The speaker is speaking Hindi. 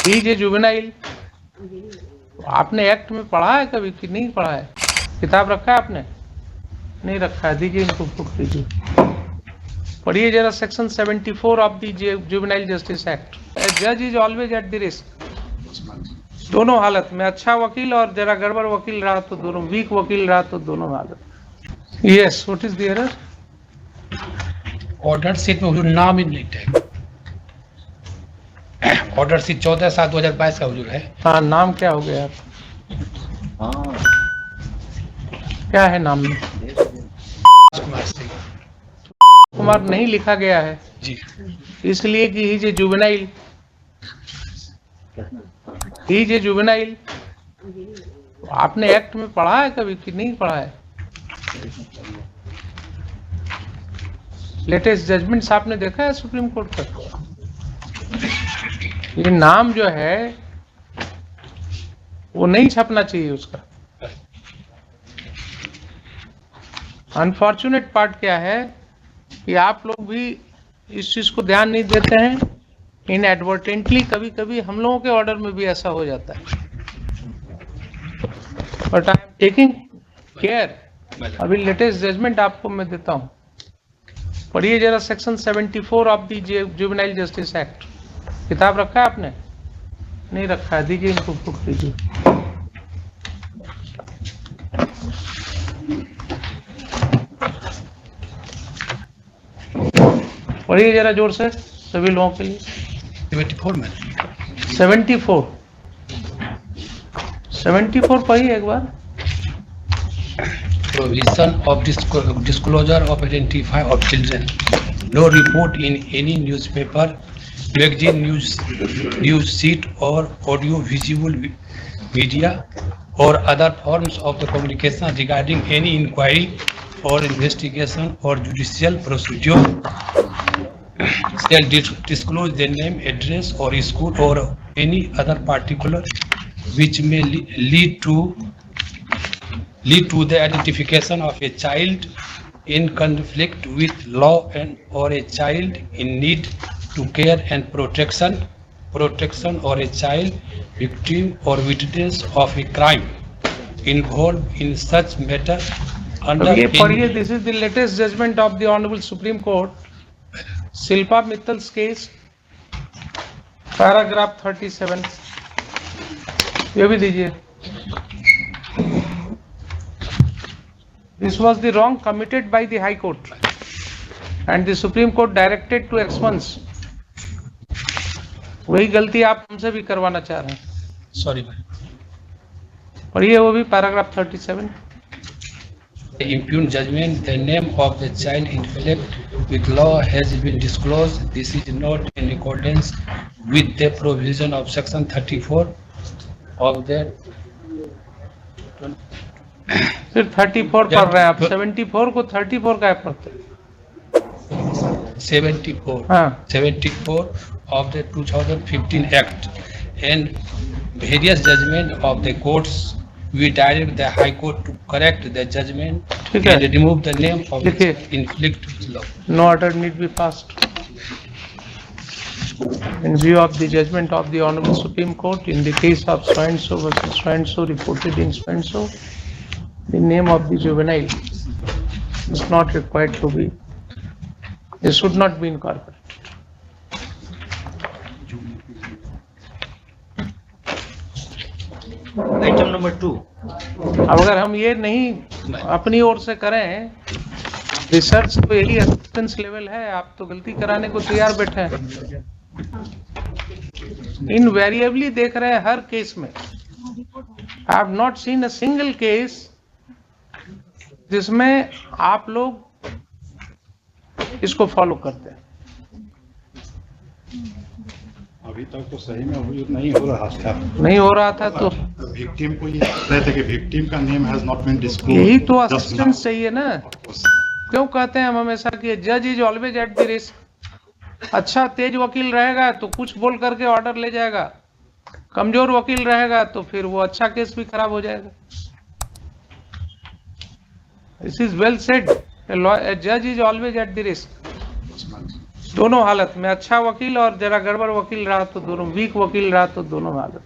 He is a juvenile. आपने एक्ट में पढ़ा है कभी कि नहीं पढ़ा है? किताब रखा है आपने? नहीं रखा है, दीजिए इनको बुक दीजिए, पढ़िए जरा section 74 of the juvenile justice act. जज is always at the risk. दोनों हालत में, अच्छा वकील और जरा गड़बड़ वकील रहा तो दोनों, वीक वकील रहा तो दोनों हालत। Yes, what is the error? Order sheet में हुजूर नाम ही नहीं है। ऑर्डर शीट 14/7/2022 का हुजूर है। हाँ, नाम क्या हो गया? क्या है नाम में? कुमार सिंह कुमार नहीं लिखा गया है जी। इसलिए कि ही जे जुवेनाइल, ही जे जुवेनाइल। आपने एक्ट में पढ़ा है कभी कि नहीं पढ़ा है? लेटेस्ट जजमेंट्स आपने देखा है सुप्रीम कोर्ट का? ये नाम जो है वो नहीं छपना चाहिए उसका। अनफॉर्चुनेट पार्ट क्या है कि आप लोग भी इस चीज को ध्यान नहीं देते हैं। इनएडवर्टेंटली कभी कभी हम लोगों के ऑर्डर में भी ऐसा हो जाता है, but I am taking care. अभी लेटेस्ट जजमेंट आपको मैं देता हूं, पढ़िए जरा section 74 of the juvenile justice act. किताब रखा है आपने? नहीं रखा है, दीजिए इनको बुक दीजिए, पढ़िए जरा जोर से सभी लोगों के लिए। 74 में 74 पढ़िए एक बार। provision of disclosure of identify of children. No report in any newspaper, magazine, news sheet or audio visual media or other forms of the communication regarding any inquiry or investigation or judicial procedure shall disclose their name, address or school or any other particular which may lead to the identification of a child in conflict with law and or a child in need to care and protection or a child victim or witness of a crime involved in such matter under ये पढ़िए, this is the latest judgment of the honourable supreme court, Shilpa Mittal's case, paragraph 37। ये भी दीजिए। This was the wrong committed by the High Court and the Supreme Court directed to expunge. वही गलती आप हमसे भी करवाना चाह रहे हैं। sorry पढ़िए वो भी paragraph 37। the impugned judgment, the name of the child in conflict with law has been disclosed. This is not in accordance with the provision of section 34 of the फिर 34 पढ़ रहे हैं आप, 74 को 34 का पढ़ते हैं? 74 हाँ। 74 of the 2015 Act and various judgment of the courts. We direct the High Court to correct the judgment and remove the name of the inflict with law. No order need be passed. In view of the judgment of the Honorable Supreme Court in the case of so and so versus so and so reported in so and so, the name of the juvenile is not required to be, it should not be incorporated. Item number 2। अब अगर हम ये नहीं अपनी ओर से करें, रिसर्च तो यही असिस्टेंस लेवल है, आप तो गलती कराने को तैयार बैठे हैं। इनवेरिएबली देख रहे हैं हर केस में। I have not seen a single case जिसमें आप लोग इसको फॉलो करते हैं। अभी तक तो सही में नहीं हो रहा था। नहीं हो रहा था तो विक्टिम को ये कहते थे कि विक्टिम का name has not been disclosed. यही तो असिस्टेंस चाहिए ना। क्यों कहते हैं हम हमेशा कि जज is always at the risk. अच्छा तेज वकील रहेगा तो कुछ बोल करके ऑर्डर ले जाएगा, कमजोर वकील रहेगा तो फिर वो अच्छा केस भी खराब हो जाएगा। दिस इज वेल सेड, जज is always at the risk. दोनों हालत में, अच्छा वकील और जरा गड़बड़ वकील रहा तो दोनों, वीक वकील रहा तो दोनों हालत।